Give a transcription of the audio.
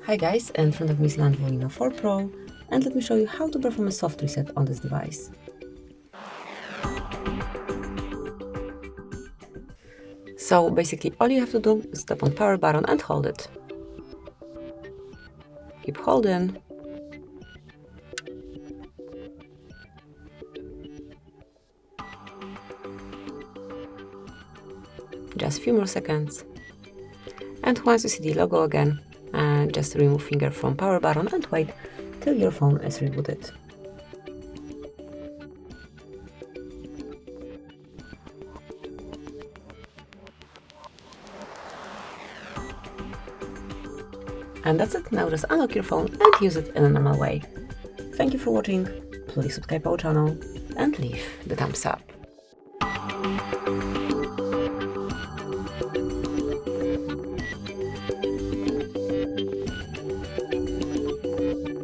Hi guys, in front of me is LANDVO Rino4 Pro, and let me show you how to perform a soft reset on this device. So basically all you have to do is tap on power button and hold it. Keep holding. Just a few more seconds. And once you see the logo again, just remove finger from power button and wait till your phone is rebooted. And that's it. Now just unlock your phone and use it in a normal way. Thank you for watching. Please subscribe our channel and leave the thumbs up.